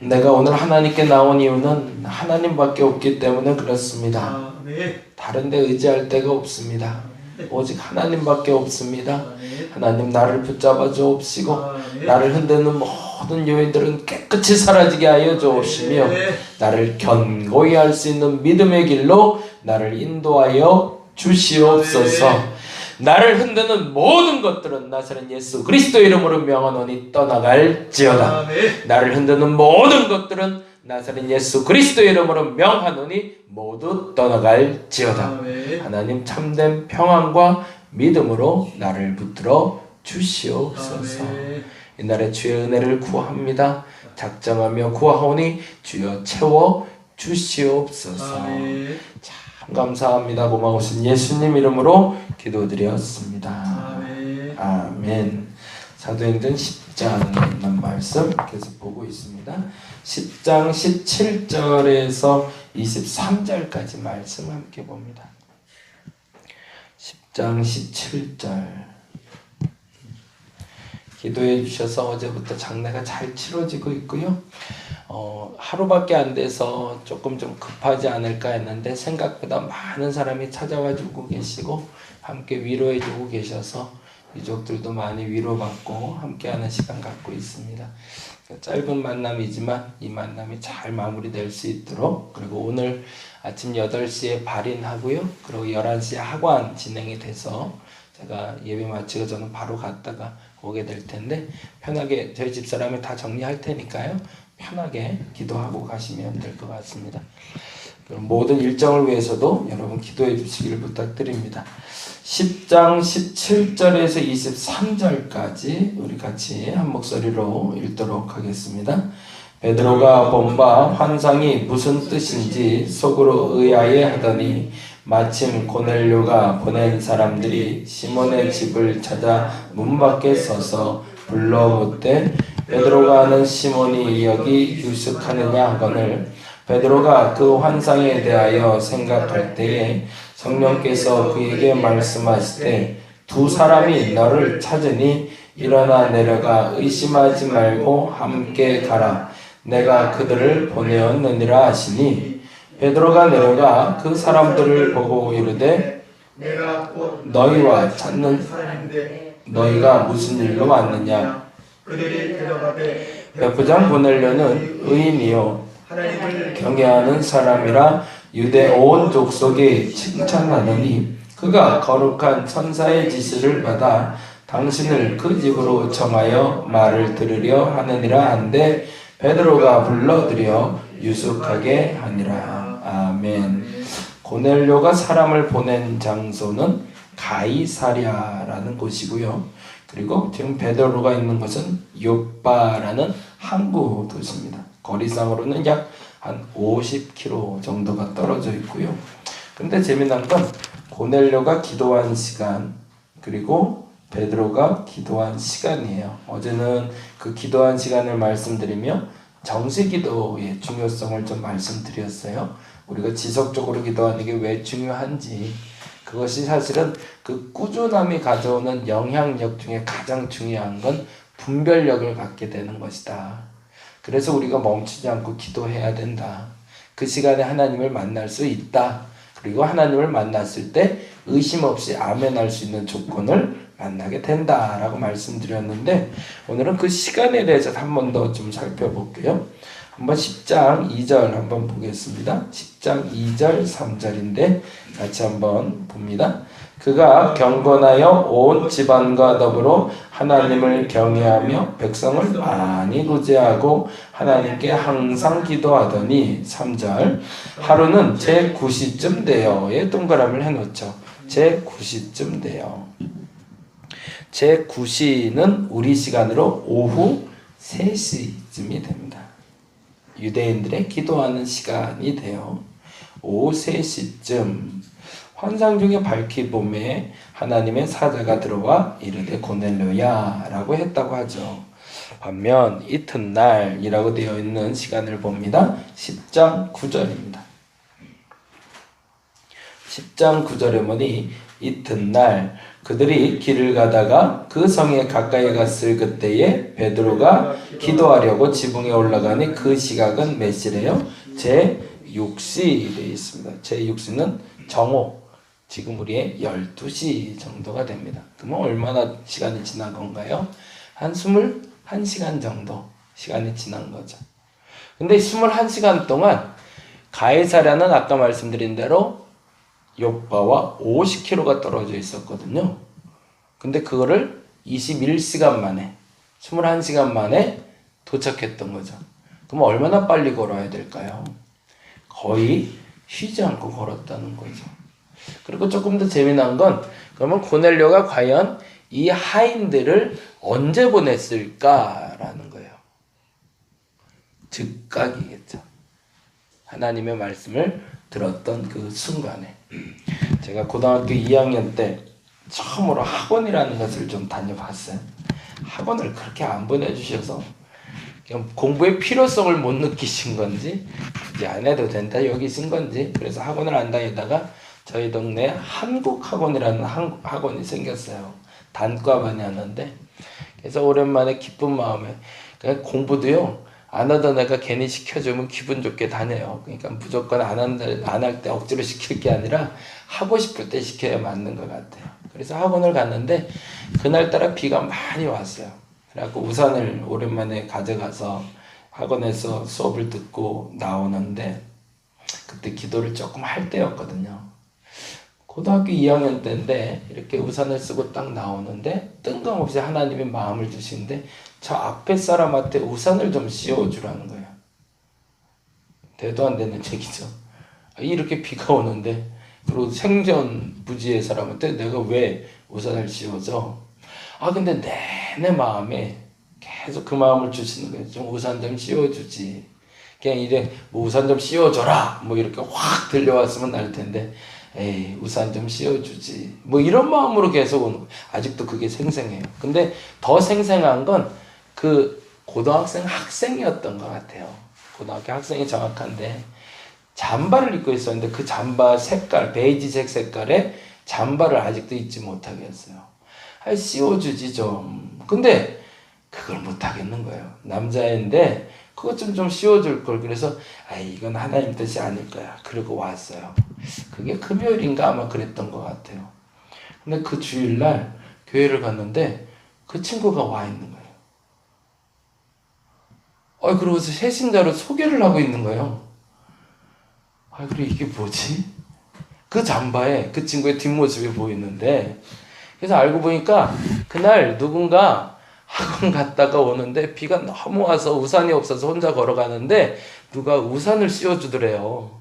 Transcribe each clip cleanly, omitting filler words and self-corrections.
내가 오늘 하나님께 나온 이유는 하나님밖에 없기 때문에 그렇습니다. 다른 데 의지할 데가 없습니다. 오직 하나님밖에 없습니다. 하나님 나를 붙잡아 주옵시고 나를 흔드는 모든 요인들은 깨끗이 사라지게 하여 주옵시며 나를 견고히 할 수 있는 믿음의 길로 나를 인도하여 주시옵소서. 나를 흔드는 모든 것들은 나사렛 예수 그리스도 이름으로 명하노니 떠나갈지어다. 나를 흔드는 모든 것들은 나사렛 예수 그리스도 이름으로 명하노니 모두 떠나갈지어다. 하나님 참된 평안과 믿음으로 나를 붙들어 주시옵소서. 이날의 주의 은혜를 구합니다. 작정하며 구하오니 주여 채워 주시옵소서. 참 감사합니다. 고마우신 예수님 이름으로 기도드렸습니다. 아멘. 사도행전 10장에 있는 말씀 계속 보고 있습니다. 10장 17절에서 23절까지 말씀 함께 봅니다. 10장 17절. 기도해 주셔서 어제부터 장례가 잘 치러지고 있고요. 하루밖에 안 돼서 조금 좀 급하지 않을까 했는데 생각보다 많은 사람이 찾아와 주고 계시고 함께 위로해 주고 계셔서 유족들도 많이 위로받고 함께하는 시간 갖고 있습니다. 짧은 만남이지만 이 만남이 잘 마무리될 수 있도록, 그리고 오늘 아침 8시에 발인하고요. 그리고 11시에 학원 진행이 돼서 제가 예배 마치고 저는 바로 갔다가 오게 될 텐데 편하게 저희 집사람이 다 정리할 테니까요. 편하게 기도하고 가시면 될 것 같습니다. 그럼 모든 일정을 위해서도 여러분 기도해 주시기를 부탁드립니다. 10장 17절에서 23절까지 우리 같이 한 목소리로 읽도록 하겠습니다. 베드로가 본 바 환상이 무슨 뜻인지 속으로 의아해 하더니 마침 고넬료가 보낸 사람들이 시몬의 집을 찾아 문 밖에 서서 불러 묻되 베드로가 아는 시몬이 여기 유숙하느냐 하거늘 베드로가 그 환상에 대하여 생각할 때에 성령께서 그에게 말씀하시되 두 사람이 너를 찾으니 일어나 내려가 의심하지 말고 함께 가라. 내가 그들을 보내었느니라 하시니 베드로가 내려가 그 사람들을 보고 이르되 내가 곧 너희와 찾는 사람인데 너희가 무슨 일로 왔느냐. 그들이 대답하되 백부장 고넬료는 의인이요 하나님을 경외하는 사람이라 유대 온 족속이 칭찬하더니 그가 거룩한 천사의 지시를 받아 당신을 그 집으로 청하여 말을 들으려 하느니라 한데 베드로가 불러들여 유숙하게 하니라. 아멘. 고넬료가 사람을 보낸 장소는 가이사랴라는 곳이고요. 그리고 지금 베드로가 있는 곳은 요빠라는 항구 도시입니다. 거리상으로는 약 한 50km 정도가 떨어져 있고요. 근데 재미난 건 고넬료가 기도한 시간 그리고 베드로가 기도한 시간이에요. 어제는 그 기도한 시간을 말씀드리며 정시기도의 중요성을 좀 말씀드렸어요. 우리가 지속적으로 기도하는 게 왜 중요한지, 그것이 사실은 그 꾸준함이 가져오는 영향력 중에 가장 중요한 건 분별력을 갖게 되는 것이다. 그래서 우리가 멈추지 않고 기도해야 된다. 그 시간에 하나님을 만날 수 있다. 그리고 하나님을 만났을 때 의심 없이 아멘할 수 있는 조건을 만나게 된다라고 말씀드렸는데 오늘은 그 시간에 대해서 한 번 더 좀 살펴볼게요. 한번 10장 2절 한번 보겠습니다. 10장 2절 3절인데 같이 한번 봅니다. 그가 경건하여 온 집안과 더불어 하나님을 경외하며 백성을 많이 구제하고 하나님께 항상 기도하더니 3절 하루는 제9시쯤 되어에 동그라미를 해놓죠. 제9시쯤 되어. 제9시는 우리 시간으로 오후 3시쯤이 됩니다. 유대인들의 기도하는 시간이 돼요. 오후 3시쯤 환상 중에 밝히 봄에 하나님의 사자가 들어와 이르되 고넬료야 라고 했다고 하죠. 반면 이튿날이라고 되어 있는 시간을 봅니다. 10장 9절입니다. 10장 9절에 보니 이튿날 그들이 길을 가다가 그 성에 가까이 갔을 그때에 베드로가 기도하려고 지붕에 올라가니 그 시각은 몇 시래요? 제6시 되어 있습니다. 제6시는 정오, 지금 우리의 12시 정도가 됩니다. 그러면 얼마나 시간이 지난 건가요? 한 21시간 정도 시간이 지난 거죠. 근데 21시간 동안 가이사랴는 아까 말씀드린 대로 요빠와 50km가 떨어져 있었거든요. 근데 그거를 21시간 만에 21시간 만에 도착했던 거죠. 그럼 얼마나 빨리 걸어야 될까요? 거의 쉬지 않고 걸었다는 거죠. 그리고 조금 더 재미난 건 그러면 고넬료가 과연 이 하인들을 언제 보냈을까라는 거예요. 즉각이겠죠. 하나님의 말씀을 들었던 그 순간에. 제가 고등학교 2학년 때 처음으로 학원이라는 것을 좀 다녀봤어요. 학원을 그렇게 안 보내주셔서 그냥 공부의 필요성을 못 느끼신 건지 굳이 안 해도 된다 여기 쓴 건지 그래서 학원을 안 다니다가 저희 동네에 한국학원이라는 학원이 생겼어요. 단과반이 하는데 그래서 오랜만에 기쁜 마음에 그냥 공부도요 안 하던 애가 괜히 시켜주면 기분 좋게 다녀요. 그러니까 무조건 안 할 때 억지로 시킬 게 아니라 하고 싶을 때 시켜야 맞는 것 같아요. 그래서 학원을 갔는데 그날따라 비가 많이 왔어요. 그래갖고 우산을 오랜만에 가져가서 학원에서 수업을 듣고 나오는데 그때 기도를 조금 할 때였거든요. 고등학교 2학년 때인데 이렇게 우산을 쓰고 딱 나오는데 뜬금없이 하나님이 마음을 주시는데 저 앞에 사람한테 우산을 좀 씌워주라는 거예요. 대도 안 되는 얘기죠. 이렇게 비가 오는데 그리고 생존부지의 사람한테 내가 왜 우산을 씌워줘? 근데 내 마음에 계속 그 마음을 주시는 거예요. 좀 우산 좀 씌워주지. 그냥 이래 뭐 우산 좀 씌워줘라 뭐 이렇게 확 들려왔으면 날 텐데 에이 우산 좀 씌워주지 뭐 이런 마음으로 계속 오는 거예요. 아직도 그게 생생해요. 근데 더 생생한 건 그 고등학생 학생이었던 것 같아요. 고등학교 학생이 정확한데 잠바를 입고 있었는데 그 잠바 색깔 베이지색 색깔의 잠바를 아직도 잊지 못하게 했어요. 씌워주지 좀. 근데 그걸 못하겠는 거예요. 남자애인데 그것 좀 씌워줄 걸. 그래서 이건 하나님 뜻이 아닐 거야. 그러고 왔어요. 그게 금요일인가 아마 그랬던 것 같아요. 근데 그 주일날 교회를 갔는데 그 친구가 와 있는 거예요. 그러고서 새신자로 소개를 하고 있는 거예요. 그래 이게 뭐지? 그 잠바에 그 친구의 뒷모습이 보이는데 그래서 알고 보니까 그날 누군가 학원 갔다가 오는데 비가 너무 와서 우산이 없어서 혼자 걸어가는데 누가 우산을 씌워주더래요.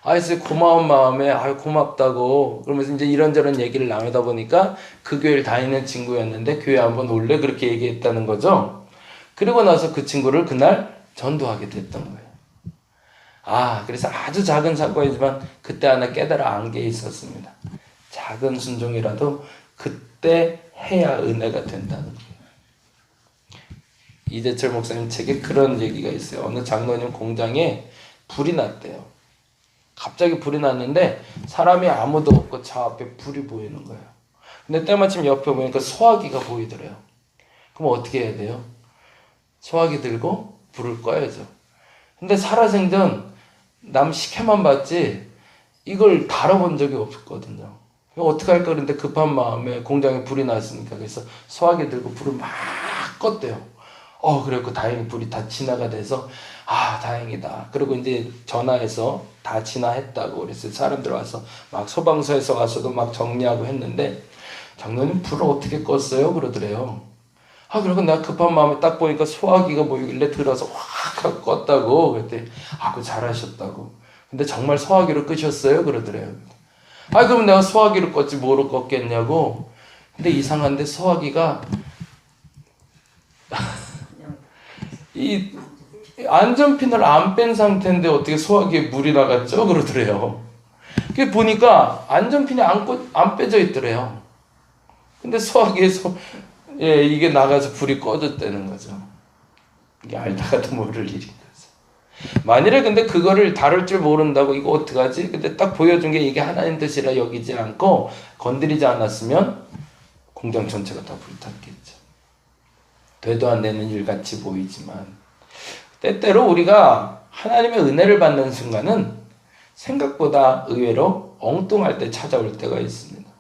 그래서 고마운 마음에 고맙다고 그러면서 이제 이런저런 얘기를 나누다 보니까 그 교회를 다니는 친구였는데 교회 한번 올래? 그렇게 얘기했다는 거죠. 그리고 나서 그 친구를 그날 전도하게 됐던 거예요. 그래서 아주 작은 사건이지만 그때 하나 깨달아 안 게 있었습니다. 작은 순종이라도 그때 해야 은혜가 된다는 거예요. 이재철 목사님 책에 그런 얘기가 있어요. 어느 장로님 공장에 불이 났대요. 갑자기 불이 났는데 사람이 아무도 없고 저 앞에 불이 보이는 거예요. 근데 때마침 옆에 보니까 소화기가 보이더래요. 그럼 어떻게 해야 돼요? 소화기 들고 불을 꺼야죠. 근데 살아생전 남 식혜만 봤지 이걸 다뤄본 적이 없었거든요. 어떻게 할까 그런데 급한 마음에 공장에 불이 났으니까 그래서 소화기 들고 불을 막 껐대요. 그래갖고 다행히 불이 다 진화가 돼서 다행이다. 그리고 이제 전화해서 다 진화했다고 그래서 사람들 와서 막 소방서에서 와서도 막 정리하고 했는데 장로님 불을 어떻게 껐어요? 그러더래요. 그리고 내가 급한 마음에 딱 보니까 소화기가 보이길래 들어서 확 하고 껐다고 그랬더니 그거 잘하셨다고. 근데 정말 소화기로 끄셨어요? 그러더래요. 그럼 내가 소화기로 껐지 뭐로 껐겠냐고. 근데 이상한데 소화기가 이 안전핀을 안 뺀 상태인데 어떻게 소화기에 물이 나갔죠? 그러더래요. 그 보니까 안전핀이 안 빼져 있더래요. 근데 소화기에서 이게 나가서 불이 꺼졌다는 거죠. 이게 알다가도 모를 일인 거죠. 만일에 근데 그거를 다룰 줄 모른다고 이거 어떡하지? 근데 딱 보여준 게 이게 하나님 뜻이라 여기지 않고 건드리지 않았으면 공장 전체가 다 불탔겠죠. 되도 안 되는 일같이 보이지만 때때로 우리가 하나님의 은혜를 받는 순간은 생각보다 의외로 엉뚱할 때 찾아올 때가 있습니다.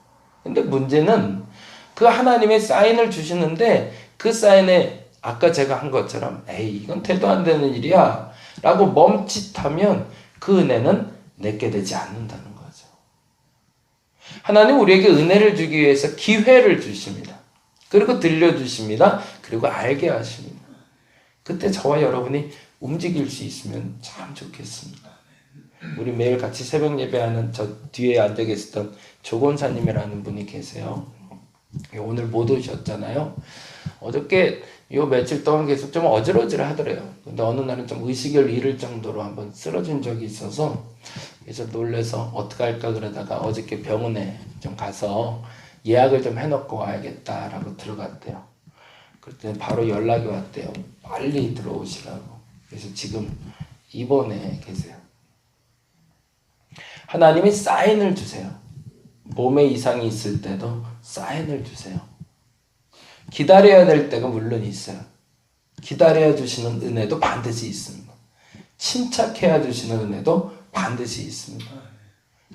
근데 문제는 그 하나님의 사인을 주시는데 그 사인에 아까 제가 한 것처럼 에이 이건 되도 안 되는 일이야 라고 멈칫하면 그 은혜는 내게 되지 않는다는 거죠. 하나님 우리에게 은혜를 주기 위해서 기회를 주십니다. 그리고 들려주십니다. 그리고 알게 하십니다. 그때 저와 여러분이 움직일 수 있으면 참 좋겠습니다. 우리 매일 같이 새벽 예배하는 저 뒤에 앉아 계시던 조건사님이라는 분이 계세요. 오늘 못 오셨잖아요. 어저께 요 며칠 동안 계속 좀 어질어질 하더래요. 근데 어느 날은 좀 의식을 잃을 정도로 한번 쓰러진 적이 있어서 그래서 놀래서 어떡할까 그러다가 어저께 병원에 좀 가서 예약을 좀 해놓고 와야겠다라고 들어갔대요. 그랬더니 바로 연락이 왔대요. 빨리 들어오시라고. 그래서 지금 입원해 계세요. 하나님이 사인을 주세요. 몸에 이상이 있을 때도 사인을 주세요. 기다려야 될 때가 물론 있어요. 기다려야 주시는 은혜도 반드시 있습니다. 침착해야 주시는 은혜도 반드시 있습니다.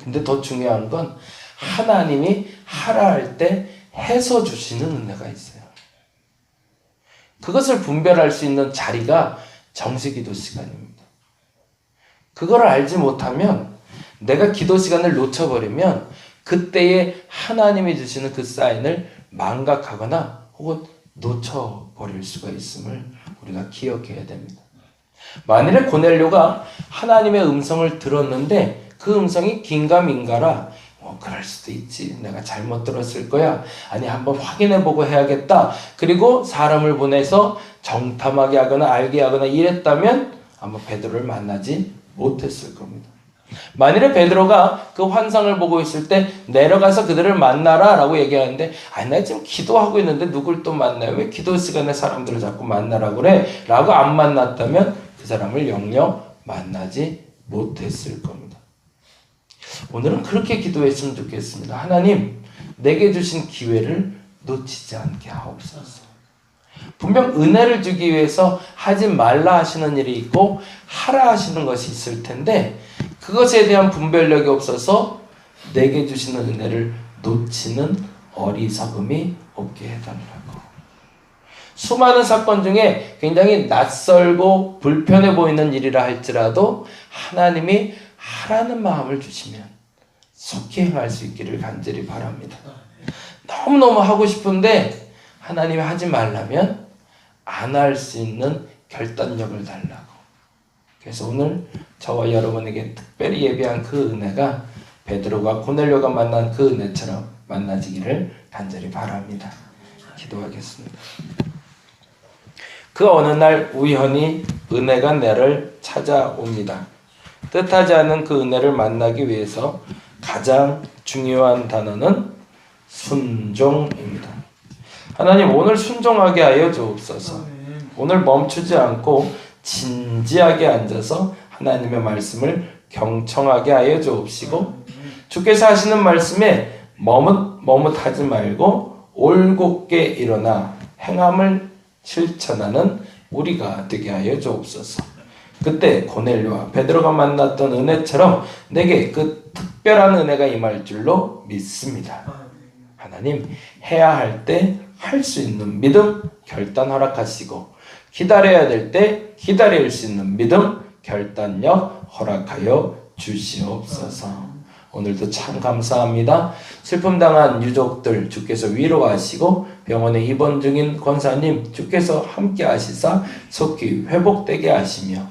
근데 더 중요한 건 하나님이 하라 할 때 해서 주시는 은혜가 있어요. 그것을 분별할 수 있는 자리가 정시기도 시간입니다. 그걸 알지 못하면 내가 기도 시간을 놓쳐버리면 그때에 하나님이 주시는 그 사인을 망각하거나 혹은 놓쳐버릴 수가 있음을 우리가 기억해야 됩니다. 만일에 고넬료가 하나님의 음성을 들었는데 그 음성이 긴가민가라 그럴 수도 있지. 내가 잘못 들었을 거야. 아니 한번 확인해보고 해야겠다. 그리고 사람을 보내서 정탐하게 하거나 알게 하거나 이랬다면 아마 베드로를 만나지 못했을 겁니다. 만일에 베드로가 그 환상을 보고 있을 때 내려가서 그들을 만나라 라고 얘기하는데 아니 나 지금 기도하고 있는데 누굴 또 만나요? 왜 기도 시간에 사람들을 자꾸 만나라고 그래? 라고 안 만났다면 그 사람을 영영 만나지 못했을 겁니다. 오늘은 그렇게 기도했으면 좋겠습니다. 하나님 내게 주신 기회를 놓치지 않게 하옵소서. 분명 은혜를 주기 위해서 하지 말라 하시는 일이 있고 하라 하시는 것이 있을 텐데 그것에 대한 분별력이 없어서 내게 주시는 은혜를 놓치는 어리석음이 없게 해달라고. 수많은 사건 중에 굉장히 낯설고 불편해 보이는 일이라 할지라도 하나님이 하라는 마음을 주시면 속히 행할 수 있기를 간절히 바랍니다. 너무너무 하고 싶은데 하나님이 하지 말라면 안 할 수 있는 결단력을 달라고. 그래서 오늘 저와 여러분에게 특별히 예비한 그 은혜가 베드로가 고넬료가 만난 그 은혜처럼 만나지기를 간절히 바랍니다. 기도하겠습니다. 그 어느 날 우연히 은혜가 나를 찾아옵니다. 뜻하지 않은 그 은혜를 만나기 위해서 가장 중요한 단어는 순종입니다. 하나님 오늘 순종하게 하여 주옵소서. 오늘 멈추지 않고 진지하게 앉아서 하나님의 말씀을 경청하게 하여 주옵시고 주께서 하시는 말씀에 머뭇하지 말고 올곧게 일어나 행함을 실천하는 우리가 되게 하여 주옵소서. 그때 고넬료와 베드로가 만났던 은혜처럼 내게 그 특별한 은혜가 임할 줄로 믿습니다. 하나님 해야 할 때 할 수 있는 믿음 결단 허락하시고 기다려야 될 때 기다릴 수 있는 믿음 결단력 허락하여 주시옵소서. 오늘도 참 감사합니다. 슬픔 당한 유족들 주께서 위로하시고 병원에 입원 중인 권사님 주께서 함께 하시사 속히 회복되게 하시며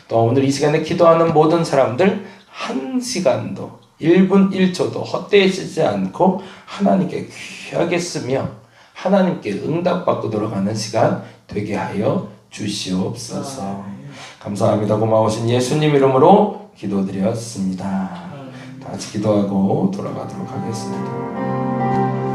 또 오늘 이 시간에 기도하는 모든 사람들 한 시간도 1분 1초도 헛되이 쓰지 않고 하나님께 귀하게 쓰며 하나님께 응답받고 돌아가는 시간 되게 하여 주시옵소서. 감사합니다. 고마우신 예수님 이름으로 기도드렸습니다. 다 같이 기도하고 돌아가도록 하겠습니다.